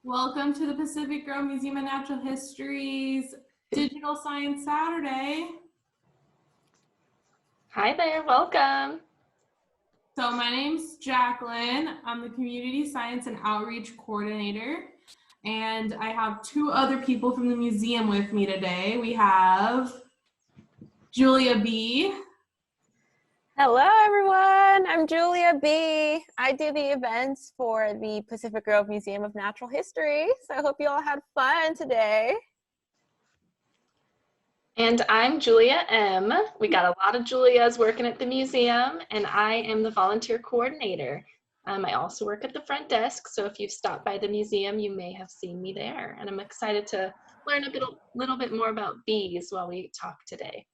Welcome to the Pacific Grove Museum of Natural History's Digital Science Saturday. Hi there, welcome. So my name's Jacqueline. I'm the Community Science and Outreach Coordinator, and I have two other people from the museum with me today. We have Julia B. Hello, everyone. I'm Julia B. I do the events for the Pacific Grove Museum of Natural History. So I hope you all had fun today. And I'm Julia M. We got a lot of Julias working at the museum, and I am the volunteer coordinator. I also work at the front desk, so if you've stopped by the museum, you may have seen me there. And I'm excited to learn a little bit more about bees while we talk today.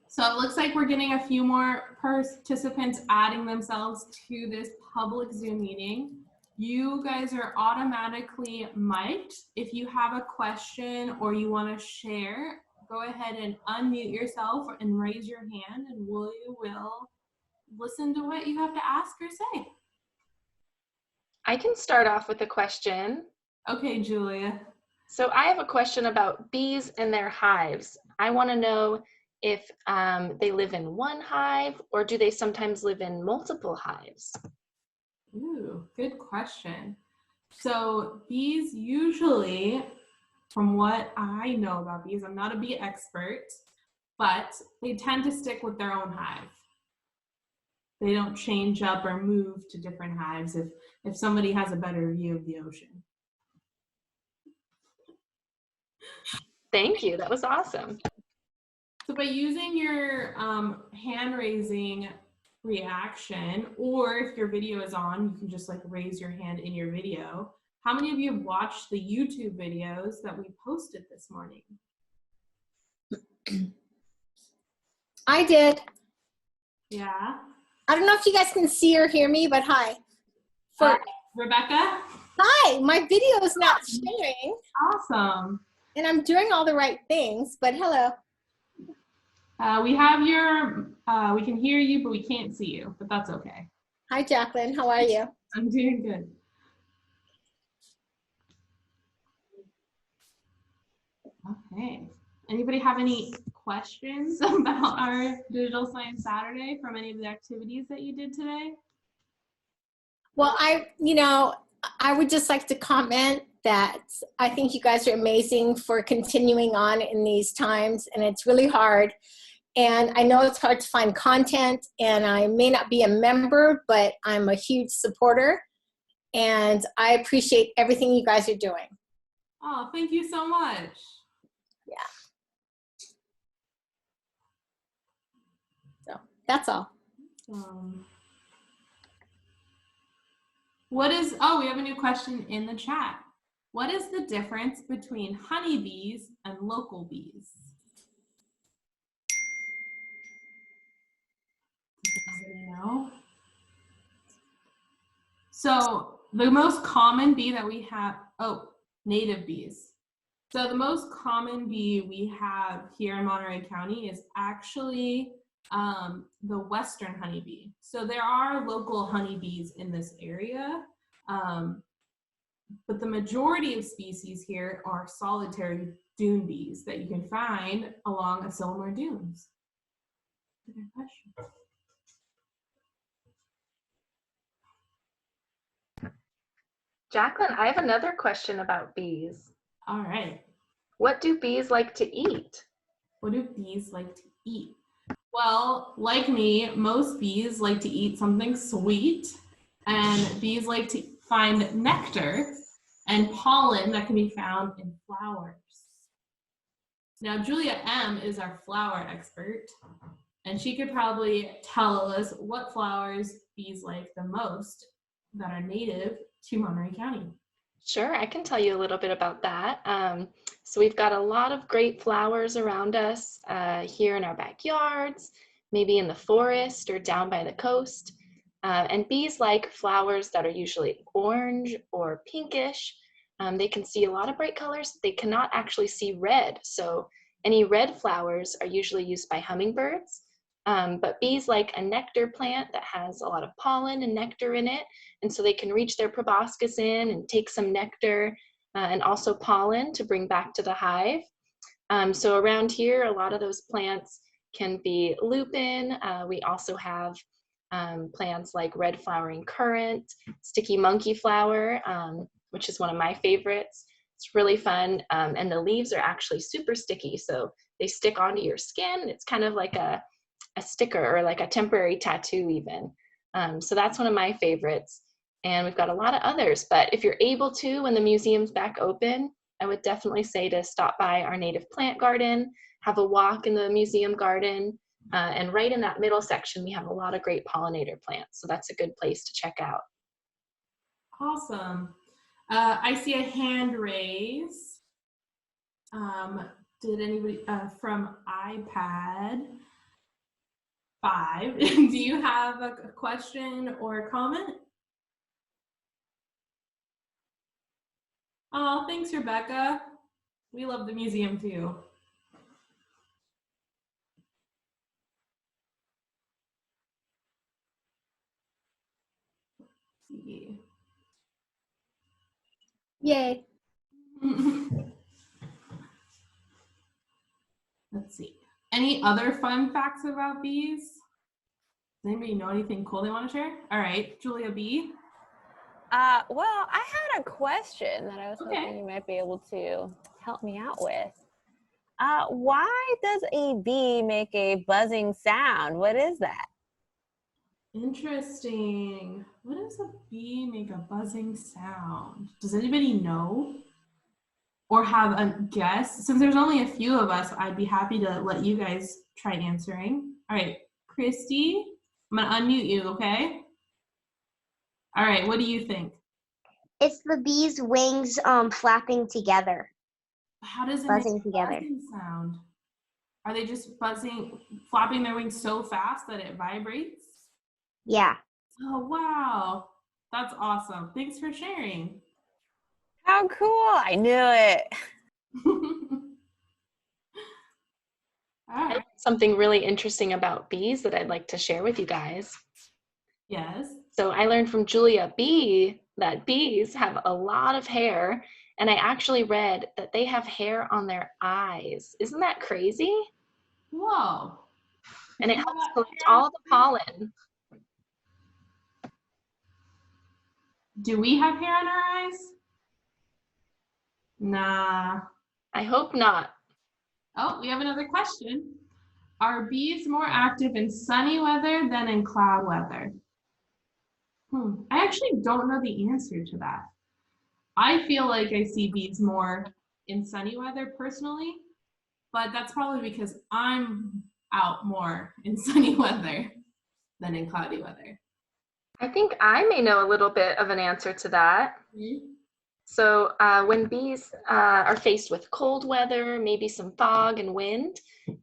So it looks like we're getting a few more participants adding themselves to this public Zoom meeting. You guys are automatically mic'd. If you have a question or you want to share, go ahead and unmute yourself and raise your hand, and we will listen to what you have to ask or say. I can start off with a question. Okay, Julia. So I have a question about bees and their hives. I want to know if they live in one hive, or do they sometimes live in multiple hives? Ooh, good question. So bees usually, from what I know about bees, I'm not a bee expert, but they tend to stick with their own hive. They don't change up or move to different hives if somebody has a better view of the ocean. Thank you, that was awesome. So by using your hand raising reaction, or if your video is on, you can just like raise your hand in your video. How many of you have watched the YouTube videos that we posted this morning? I did. Yeah. I don't know if you guys can see or hear me, but hi. Rebecca? Hi, my video is not sharing. Awesome. And I'm doing all the right things, but hello. We have your, we can hear you, but we can't see you, but that's okay. Hi, Jacqueline. How are you? I'm doing good. Okay. Anybody have any questions about our Digital Science Saturday from any of the activities that you did today? Well, I would just like to comment that I think you guys are amazing for continuing on in these times, and it's really hard. And I know it's hard to find content, and I may not be a member, but I'm a huge supporter, and I appreciate everything you guys are doing. Oh, thank you so much. Yeah. So that's all. We have a new question in the chat. What is the difference between honeybees and local bees? Does anybody know? So the most common bee that we have, native bees. So the most common bee we have here in Monterey County is actually the western honeybee. So there are local honeybees in this area, but the majority of species here are solitary dune bees that you can find along Asilomar dunes. Good question. Jacqueline, I have another question about bees. All right. What do bees like to eat? What do bees like to eat? Well, like me, most bees like to eat something sweet, and bees like to find nectar and pollen that can be found in flowers. Now, Julia M. is our flower expert, and she could probably tell us what flowers bees like the most that are native to Monterey County. Sure, I can tell you a little bit about that. So we've got a lot of great flowers around us here in our backyards, maybe in the forest or down by the coast. And bees like flowers that are usually orange or pinkish. They can see a lot of bright colors. They cannot actually see red. So any red flowers are usually used by hummingbirds. But bees like a nectar plant that has a lot of pollen and nectar in it. And so they can reach their proboscis in and take some nectar and also pollen to bring back to the hive. So around here, a lot of those plants can be lupin. We also have plants like red flowering currant, sticky monkey flower, which is one of my favorites. It's really fun. And the leaves are actually super sticky. So they stick onto your skin. It's kind of like a sticker or like a temporary tattoo even. So that's one of my favorites. And we've got a lot of others, but if you're able to, when the museum's back open, I would definitely say to stop by our native plant garden, have a walk in the museum garden, and right in that middle section, we have a lot of great pollinator plants. So that's a good place to check out. Awesome. I see a hand raise. Did anybody from iPad 5? Do you have a question or a comment? Oh, thanks, Rebecca. We love the museum too. Let's see. Yay. Let's see. Any other fun facts about bees? Does anybody know anything cool they want to share? All right, Julia B. Well, I had a question that I was hoping you might be able to help me out with. Why does a bee make a buzzing sound? What is that? Interesting. What does a bee make a buzzing sound? Does anybody know? Or have a guess? Since there's only a few of us, I'd be happy to let you guys try answering. All right, Christy, I'm gonna unmute you, okay? All right, what do you think? It's the bee's wings flapping together. How does it Buzzing make a together. buzzing sound? Are they just buzzing, flapping their wings so fast that it vibrates? Yeah. Oh, wow. That's awesome. Thanks for sharing. How cool. I knew it. All right. Something really interesting about bees that I'd like to share with you guys. Yes. So I learned from Julia B that bees have a lot of hair, and I actually read that they have hair on their eyes. Isn't that crazy? Whoa. And it helps collect all the pollen. Do we have hair on our eyes? Nah. I hope not. Oh, we have another question. Are bees more active in sunny weather than in cloud weather? I actually don't know the answer to that. I feel like I see bees more in sunny weather personally, but that's probably because I'm out more in sunny weather than in cloudy weather. I think I may know a little bit of an answer to that. So when bees are faced with cold weather, maybe some fog and wind,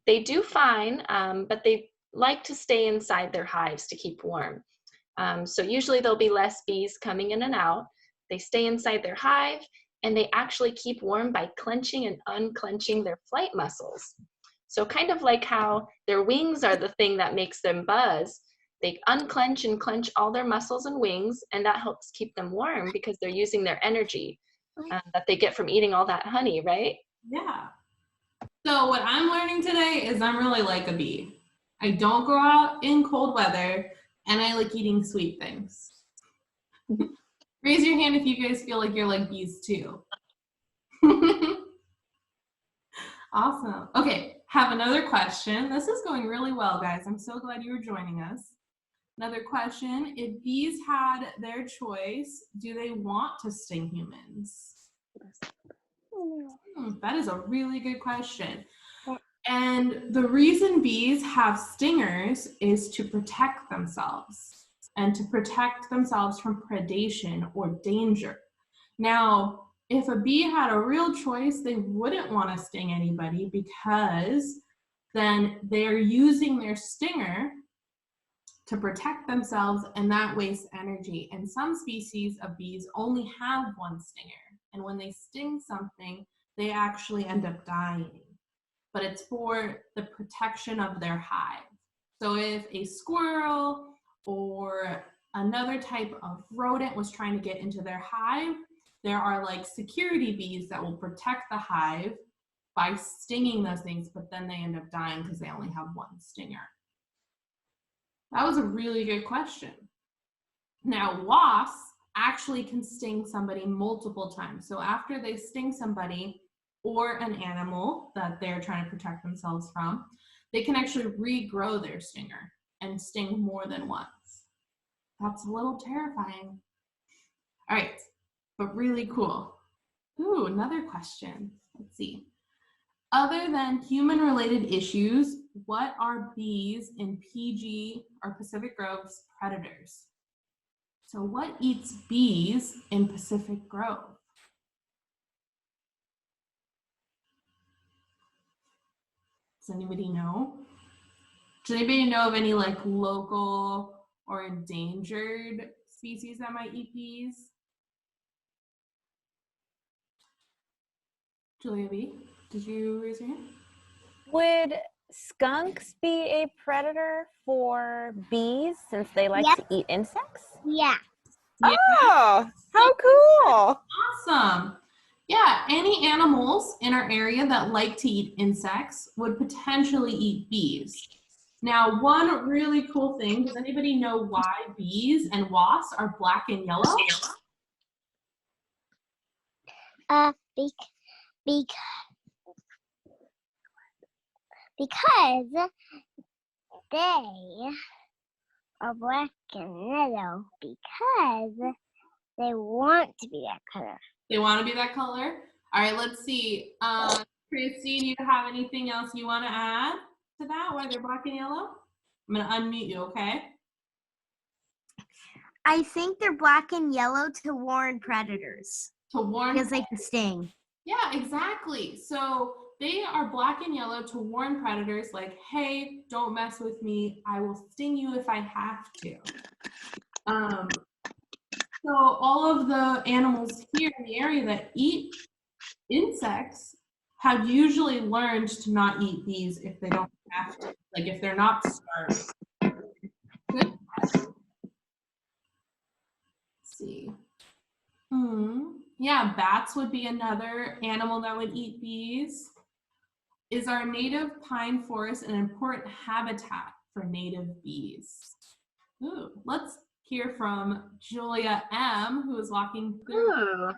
they do fine, but they like to stay inside their hives to keep warm. So usually there'll be less bees coming in and out. They stay inside their hive, and they actually keep warm by clenching and unclenching their flight muscles. So kind of like how their wings are the thing that makes them buzz, they unclench and clench all their muscles and wings, and that helps keep them warm because they're using their energy that they get from eating all that honey, right? Yeah. So what I'm learning today is I'm really like a bee. I don't go out in cold weather, and I like eating sweet things. Raise your hand if you guys feel like you're like bees too. Awesome. Okay, have another question. This is going really well, guys. I'm so glad you were joining us. Another question, if bees had their choice, do they want to sting humans? That is a really good question. And the reason bees have stingers is to protect themselves and to protect themselves from predation or danger. Now, if a bee had a real choice, they wouldn't want to sting anybody because then they're using their stinger to protect themselves, and that wastes energy. And some species of bees only have one stinger, and when they sting something, they actually end up dying. But it's for the protection of their hive. So if a squirrel or another type of rodent was trying to get into their hive, there are like security bees that will protect the hive by stinging those things, but then they end up dying because they only have one stinger. That was a really good question. Now, wasps actually can sting somebody multiple times. So after they sting somebody or an animal that they're trying to protect themselves from, they can actually regrow their stinger and sting more than once. That's a little terrifying. All right, but really cool. Ooh, another question. Let's see. Other than human-related issues, what are bees in PG or Pacific Grove's predators? So what eats bees in Pacific Grove? Does anybody know? Does anybody know of any like local or endangered species that might eat bees? Julia B, did you raise your hand? Would skunks be a predator for bees since they like Yep. to eat insects? Yeah. Yeah. Oh, how cool. Awesome. Yeah, any animals in our area that like to eat insects would potentially eat bees. Now, one really cool thing, does anybody know why bees and wasps are black and yellow? Because they are black and yellow because they want to be that color. They want to be that color? All right, let's see. Christy, do you have anything else you want to add to that, why they're black and yellow? I'm going to unmute you, okay? I think they're black and yellow to warn predators To warn. because they can sting. Yeah, exactly. So they are black and yellow to warn predators like, hey, don't mess with me. I will sting you if I have to. So all of the animals here in the area that eat insects have usually learned to not eat bees if they don't have to, like if they're not starved. Good question. Let's see. Yeah, bats would be another animal that would eat bees. Is our native pine forest an important habitat for native bees? Ooh, let's hear from Julia M, who is walking through. Ooh.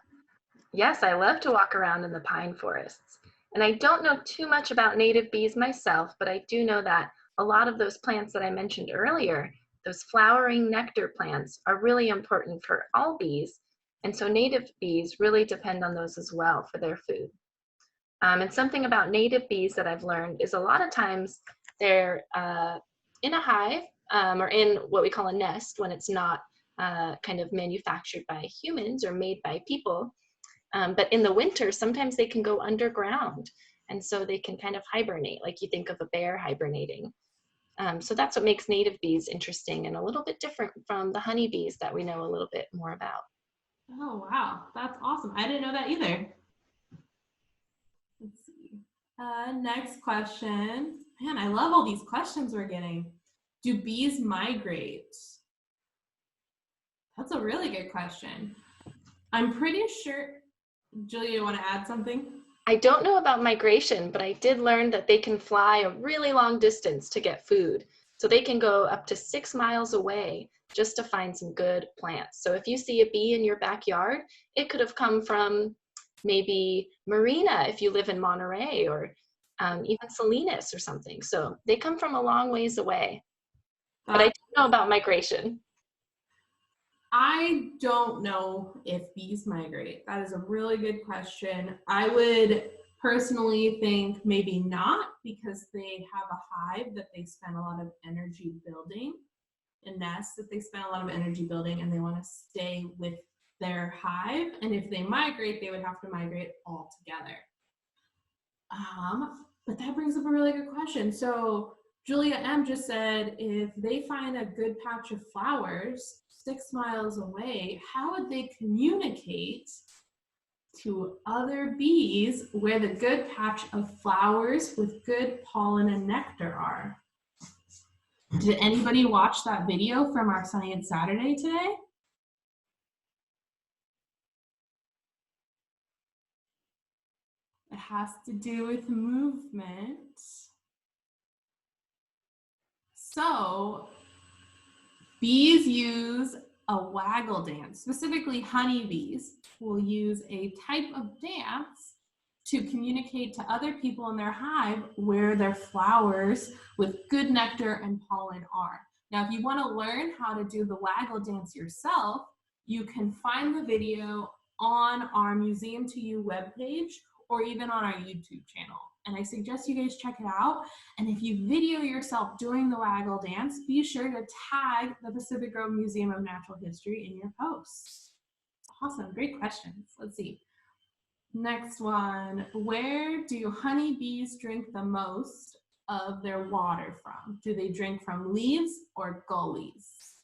Yes, I love to walk around in the pine forests. And I don't know too much about native bees myself, but I do know that a lot of those plants that I mentioned earlier, those flowering nectar plants, are really important for all bees. And so native bees really depend on those as well for their food. And something about native bees that I've learned is a lot of times they're in a hive or in what we call a nest when it's not kind of manufactured by humans or made by people. But in the winter, sometimes they can go underground. And so they can kind of hibernate, like you think of a bear hibernating. So that's what makes native bees interesting and a little bit different from the honeybees that we know a little bit more about. Oh, wow. That's awesome. I didn't know that either. Let's see. Next question. Man, I love all these questions we're getting. Do bees migrate? That's a really good question. I'm pretty sure, Julia, you want to add something? I don't know about migration, but I did learn that they can fly a really long distance to get food. So they can go up to 6 miles away just to find some good plants. So if you see a bee in your backyard, it could have come from maybe Marina if you live in Monterey, or even Salinas or something. So they come from a long ways away. But I don't know about migration. I don't know if bees migrate. That is a really good question. I would personally think maybe not, because they have a hive that they spend a lot of energy building, a nest that they spend a lot of energy building, and they want to stay with their hive. And if they migrate, they would have to migrate all together. But that brings up a really good question. So Julia M just said, if they find a good patch of flowers 6 miles away, how would they communicate to other bees where the good patch of flowers with good pollen and nectar are? Did anybody watch that video from our Science Saturday today? It has to do with movement. So bees use a waggle dance, specifically honeybees will use a type of dance to communicate to other people in their hive where their flowers with good nectar and pollen are. Now, if you want to learn how to do the waggle dance yourself, you can find the video on our Museum to You webpage or even on our YouTube channel. And I suggest you guys check it out. And if you video yourself doing the waggle dance, be sure to tag the Pacific Grove Museum of Natural History in your posts. Awesome, great questions. Let's see. Next one, where do honeybees drink the most of their water from? Do they drink from leaves or gullies?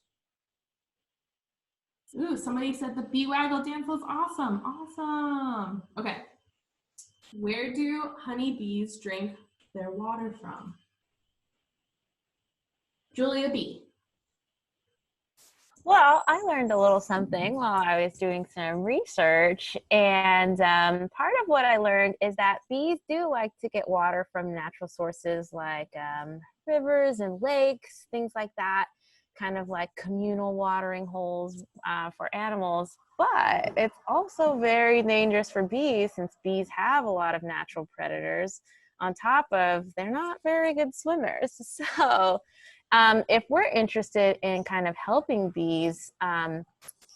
Ooh, somebody said the bee waggle dance was awesome. Awesome. Okay. Where do honeybees drink their water from? Julia B. Well, I learned a little something while I was doing some research, and part of what I learned is that bees do like to get water from natural sources like rivers and lakes, things like that, kind of like communal watering holes for animals. But it's also very dangerous for bees since bees have a lot of natural predators. On top of, they're not very good swimmers. So if we're interested in kind of helping bees,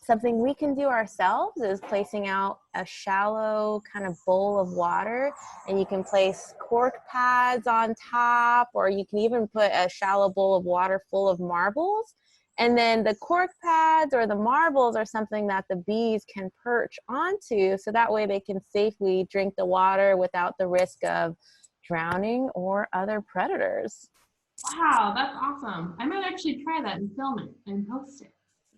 something we can do ourselves is placing out a shallow kind of bowl of water, and you can place cork pads on top, or you can even put a shallow bowl of water full of marbles. And then the cork pads or the marbles are something that the bees can perch onto, so that way they can safely drink the water without the risk of drowning or other predators. Wow, that's awesome. I might actually try that and film it and post it.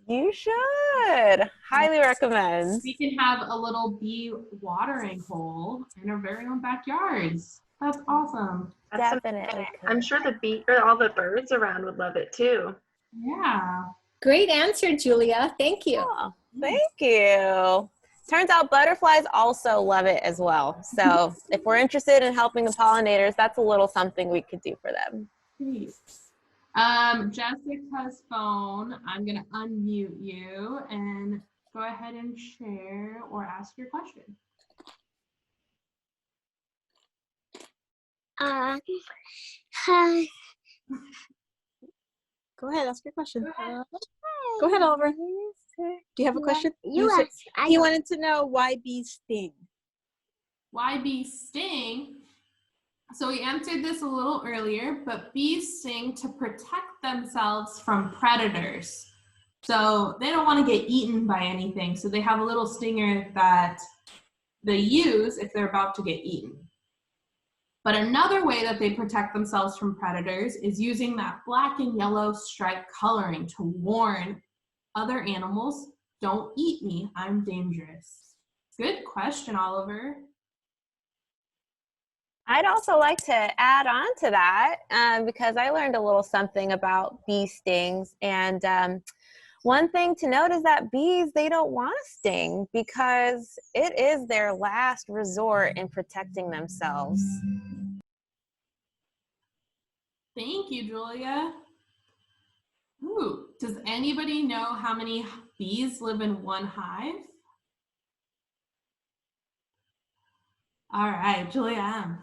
You should. Highly recommend. We can have a little bee watering hole in our very own backyards. That's awesome. That's Definitely. I'm sure the bee or all the birds around would love it too. Yeah. Great answer, Julia. Thank you. Oh, thank you. Turns out butterflies also love it as well. So if we're interested in helping the pollinators, that's a little something we could do for them. Great. Jessica's phone, I'm going to unmute you and go ahead and share or ask your question. Go ahead, ask your question. Go ahead, Oliver. Do you have a question? He wanted to know why bees sting. Why bees sting? So we answered this a little earlier, but bees sting to protect themselves from predators. So they don't want to get eaten by anything. So they have a little stinger that they use if they're about to get eaten. But another way that they protect themselves from predators is using that black and yellow striped coloring to warn other animals, don't eat me, I'm dangerous. Good question, Oliver. I'd also like to add on to that because I learned a little something about bee stings. And one thing to note is that bees, they don't want to sting because it is their last resort in protecting themselves. Thank you, Julia. Ooh, does anybody know how many bees live in one hive? All right, Julia.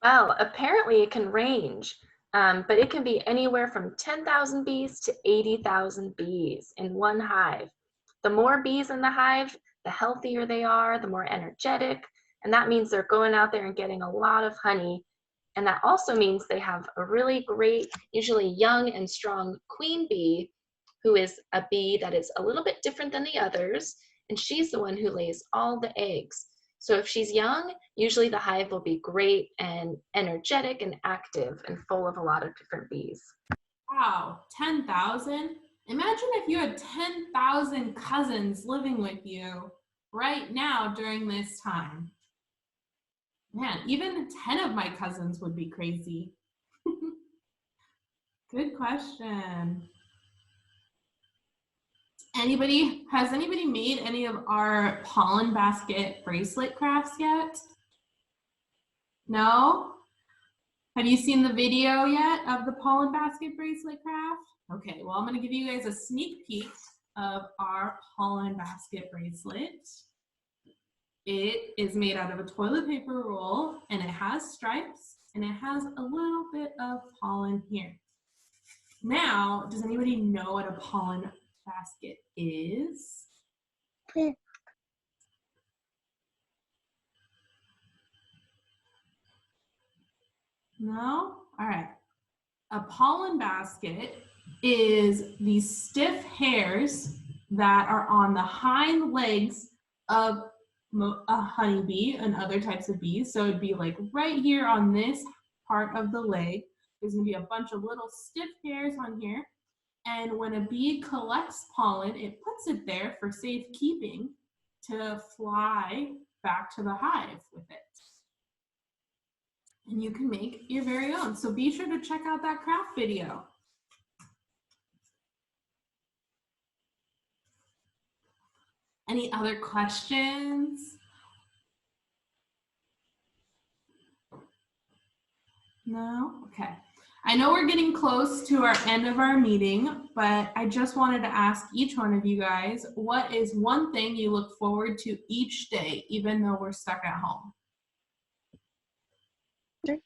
Well, apparently it can range, but it can be anywhere from 10,000 bees to 80,000 bees in one hive. The more bees in the hive, the healthier they are, the more energetic, and that means they're going out there and getting a lot of honey. And that also means they have a really great, usually young and strong queen bee, who is a bee that is a little bit different than the others, and she's the one who lays all the eggs. So if she's young, usually the hive will be great and energetic and active and full of a lot of different bees. Wow, 10,000? Imagine if you had 10,000 cousins living with you right now during this time. Man, even 10 of my cousins would be crazy. Good question. Has anybody made any of our Pollen Basket bracelet crafts yet? No? Have you seen the video yet of the Pollen Basket bracelet craft? Okay, well, I'm gonna give you guys a sneak peek of our Pollen Basket bracelet. It is made out of a toilet paper roll, and it has stripes, and it has a little bit of pollen here. Now, does anybody know what a pollen basket is? No? All right. A pollen basket is these stiff hairs that are on the hind legs of a honeybee and other types of bees. So it'd be like right here on this part of the leg. There's gonna be a bunch of little stiff hairs on here. And when a bee collects pollen, it puts it there for safekeeping to fly back to the hive with it. And you can make your very own. So be sure to check out that craft video. Any other questions? No? Okay. I know we're getting close to our end of our meeting, but I just wanted to ask each one of you guys, what is one thing you look forward to each day, even though we're stuck at home? Okay.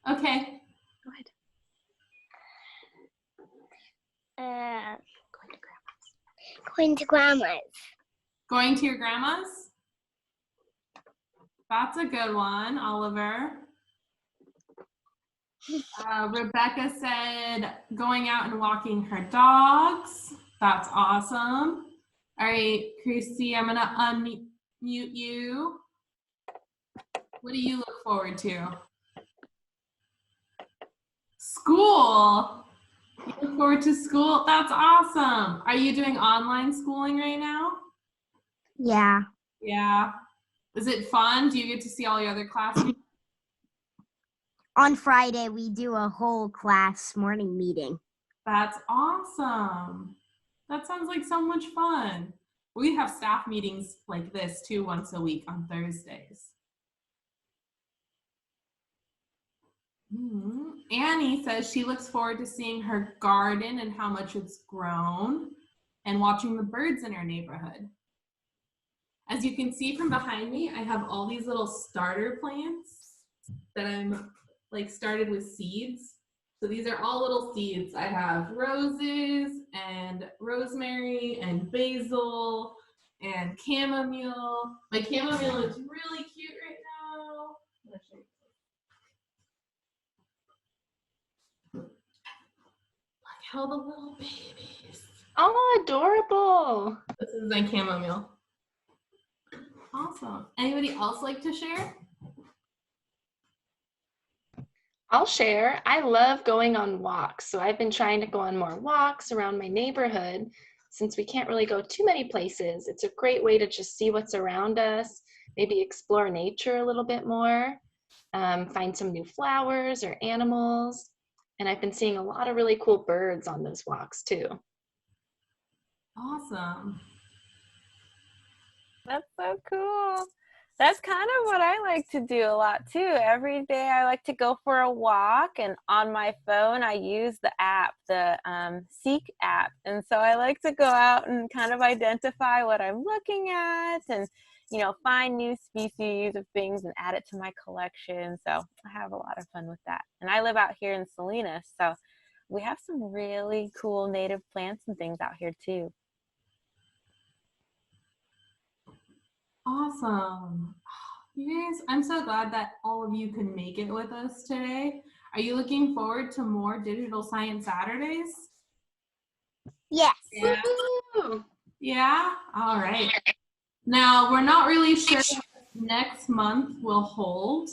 Go ahead. Going to grandma's. Going to your grandma's? That's a good one, Oliver. Rebecca said going out and walking her dogs. That's awesome. All right, Christy, I'm gonna unmute you. What do you look forward to? School. You look forward to school? That's awesome. Are you doing online schooling right now? Yeah. Yeah. Is it fun? Do you get to see all your other classmates? On Friday, we do a whole class morning meeting. That's awesome. That sounds like so much fun. We have staff meetings like this too once a week on Thursdays. Annie says she looks forward to seeing her garden and how much it's grown and watching the birds in her neighborhood. As you can see from behind me, I have all these little starter plants that I'm like started with seeds. So these are all little seeds. I have roses and rosemary and basil and chamomile. My chamomile is really cute right now. Look how the little babies. Oh, adorable. This is my chamomile. Awesome. Anybody else like to share? I'll share. I love going on walks. So I've been trying to go on more walks around my neighborhood since we can't really go too many places. It's a great way to just see what's around us, maybe explore nature a little bit more, find some new flowers or animals. And I've been seeing a lot of really cool birds on those walks too. Awesome. That's so cool. That's kind of what I like to do a lot too. Every day I like to go for a walk, and on my phone I use the app, the Seek app. And so I like to go out and kind of identify what I'm looking at and, you know, find new species of things and add it to my collection. So I have a lot of fun with that. And I live out here in Salinas, so we have some really cool native plants and things out here too. Awesome. You guys, I'm so glad that all of you could make it with us today. Are you looking forward to more Digital Science Saturdays? Yes. Yeah. Yeah? All right. Now, we're not really sure what next month will hold,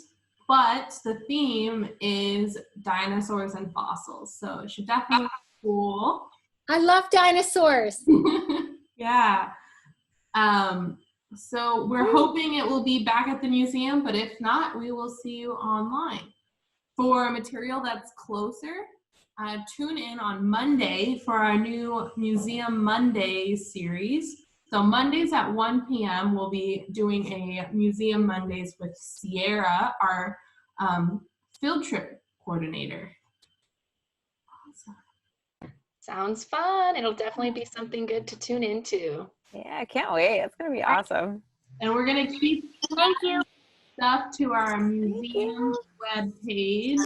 but the theme is dinosaurs and fossils. So it should definitely be cool. I love dinosaurs. Yeah. So we're hoping it will be back at the museum, but if not, we will see you online. For material that's closer, tune in on Monday for our new Museum Mondays series. So Mondays at 1 p.m. we'll be doing a Museum Mondays with Sierra, our field trip coordinator. Awesome. Sounds fun. It'll definitely be something good to tune into. Yeah, I can't wait. It's going to be awesome. And we're going to keep stuff to our museum web page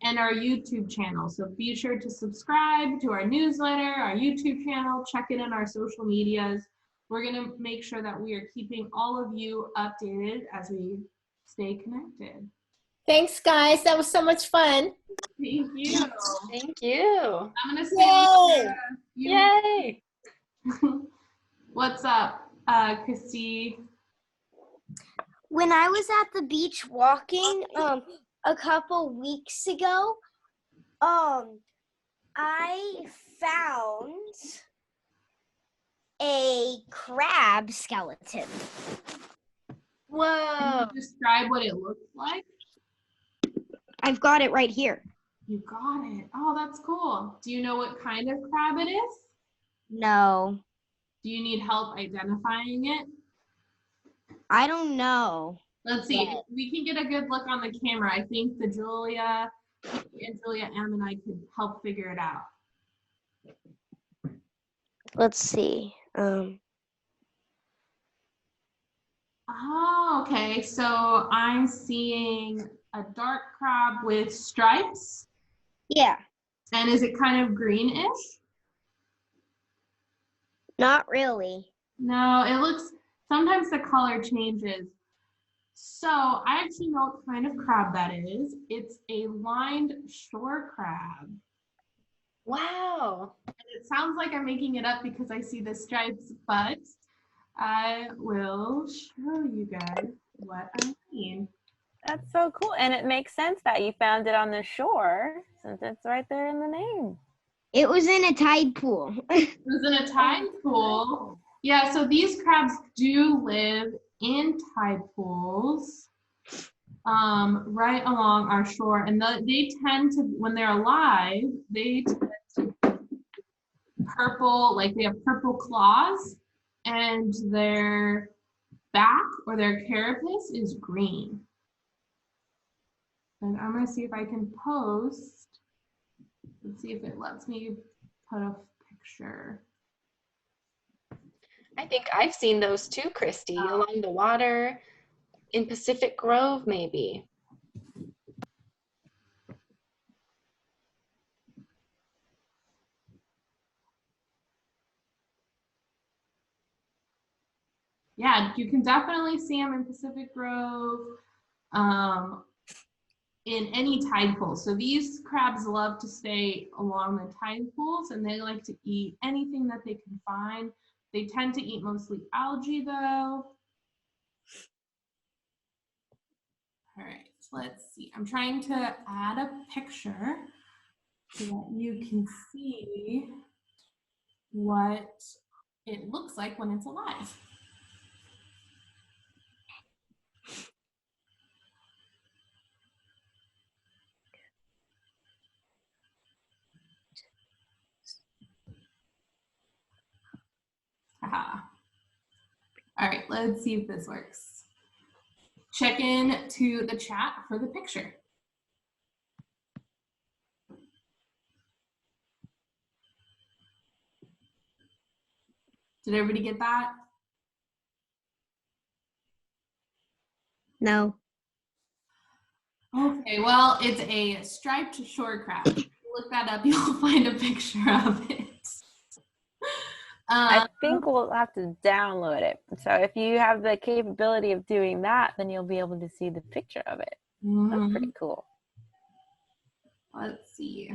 and our YouTube channel. So be sure to subscribe to our newsletter, our YouTube channel, check it in our social medias. We're going to make sure that we are keeping all of you updated as we stay connected. Thanks, guys. That was so much fun. Thank you. Thank you. I'm going to say Yay! What's up, Christy? When I was at the beach walking a couple weeks ago, I found a crab skeleton. Whoa. Can you describe what it looks like? I've got it right here. You got it. Oh, that's cool. Do you know what kind of crab it is? No, Do you need help identifying it? I don't know. Let's see. If we can get a good look on the camera. I think Julia M and I could help figure it out. Let's see. Oh, okay. So I'm seeing a dark crab with stripes. Yeah, And is it kind of greenish? not really. No, it looks, sometimes the color changes. So I actually know what kind of crab that is. It's a lined shore crab. Wow. And it sounds like I'm making it up because I see the stripes, but I will show you guys what I mean. That's so cool. And it makes sense that you found it on the shore since it's right there in the name. It was in a tide pool. It was in a tide pool. Yeah, so these crabs do live in tide pools right along our shore. And they tend to, when they're alive, they tend to purple, like they have purple claws, and their back or their carapace is green. And I'm gonna see if I can post. Let's see if it lets me put a picture. I think I've seen those too, Christy, along the water in Pacific Grove, maybe. Yeah, you can definitely see them in Pacific Grove, in any tide pool. So these crabs love to stay along the tide pools, and they like to eat anything that they can find. They tend to eat mostly algae though. All right, so let's see. I'm trying to add a picture so that you can see what it looks like when it's alive. Aha. All right, let's see if this works. Check in to the chat for the picture. Did everybody get that? No. Okay, well, it's a striped shore crab. If you look that up, you'll find a picture of it. I think we'll have to download it. So if you have the capability of doing that, then you'll be able to see the picture of it. That's pretty cool. Let's see.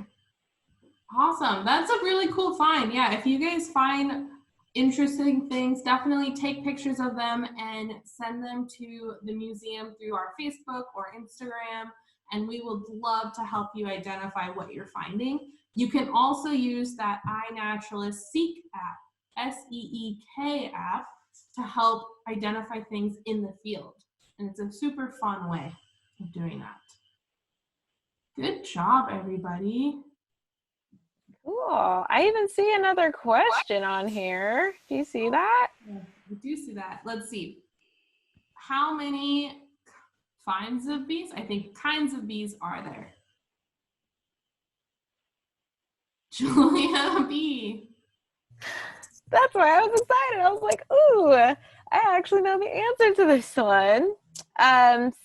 Awesome. That's a really cool find. Yeah, if you guys find interesting things, definitely take pictures of them and send them to the museum through our Facebook or Instagram, and we would love to help you identify what you're finding. You can also use that iNaturalist Seek app, SEEK app, to help identify things in the field. And it's a super fun way of doing that. Good job, everybody. Cool. I even see another question on here. Do you see that? We do see that. Let's see. How many kinds of bees? I think kinds of bees are there. Julia B. That's why I was excited. I was like, ooh, I actually know the answer to this one.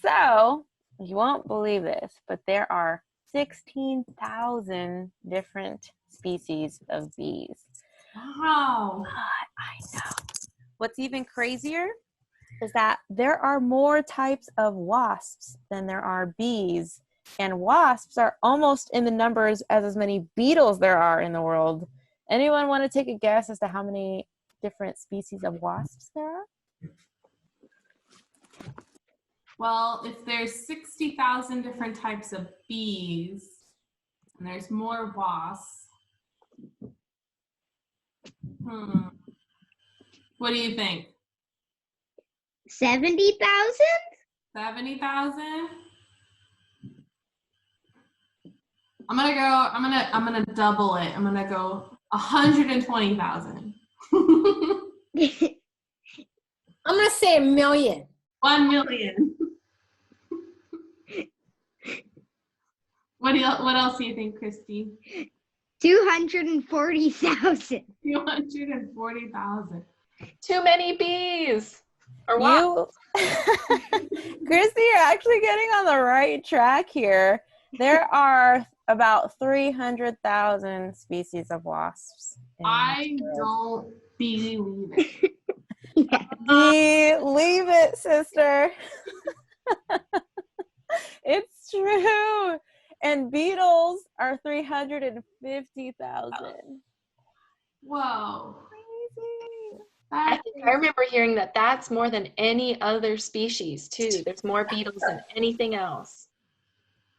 So you won't believe this, but there are 16,000 different species of bees. Wow. I know. What's even crazier is that there are more types of wasps than there are bees. And wasps are almost in the numbers as many beetles there are in the world. Anyone want to take a guess as to how many different species of wasps there are? Well, if there's 60,000 different types of bees, and there's more wasps, what do you think? 70,000? 70,000? I'm gonna double it. I'm gonna go 120,000. I'm gonna say 1 million. 1 million. What else do you think, Christy? 240,000. 240,000. Too many bees. Or what? Christy, you're actually getting on the right track here. There are about 300,000 species of wasps. I don't believe it. Believe it, sister. It's true. And beetles are 350,000. Whoa. Crazy. I think I remember hearing that that's more than any other species too. There's more beetles than anything else.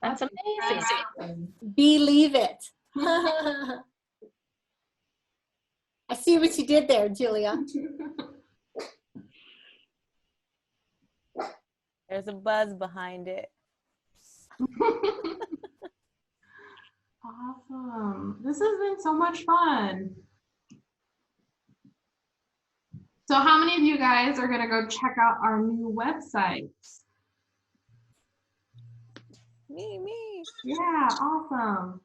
That's amazing. Believe it. I see what you did there, Julia. There's a buzz behind it. Awesome. This has been so much fun. So how many of you guys are going to go check out our new website? Me. Yeah, awesome.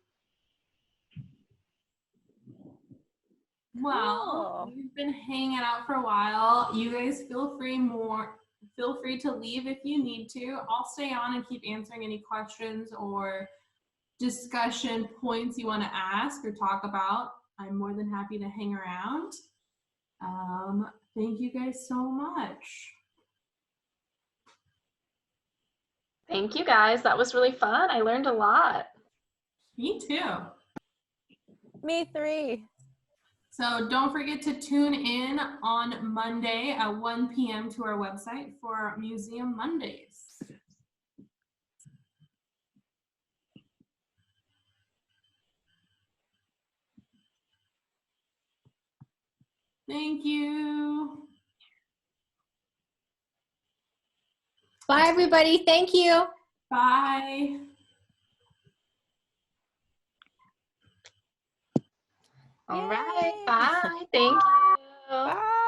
Well, we've been hanging out for a while. You guys feel free to leave if you need to. I'll stay on and keep answering any questions or discussion points you want to ask or talk about. I'm more than happy to hang around. Thank you guys so much. Thank you guys. That was really fun. I learned a lot. Me too. Me 3. So don't forget to tune in on Monday at 1 p.m. to our website for Museum Mondays. Thank you. Bye, everybody. Thank you. Bye. All Yay. right. Bye. Thank you. Bye.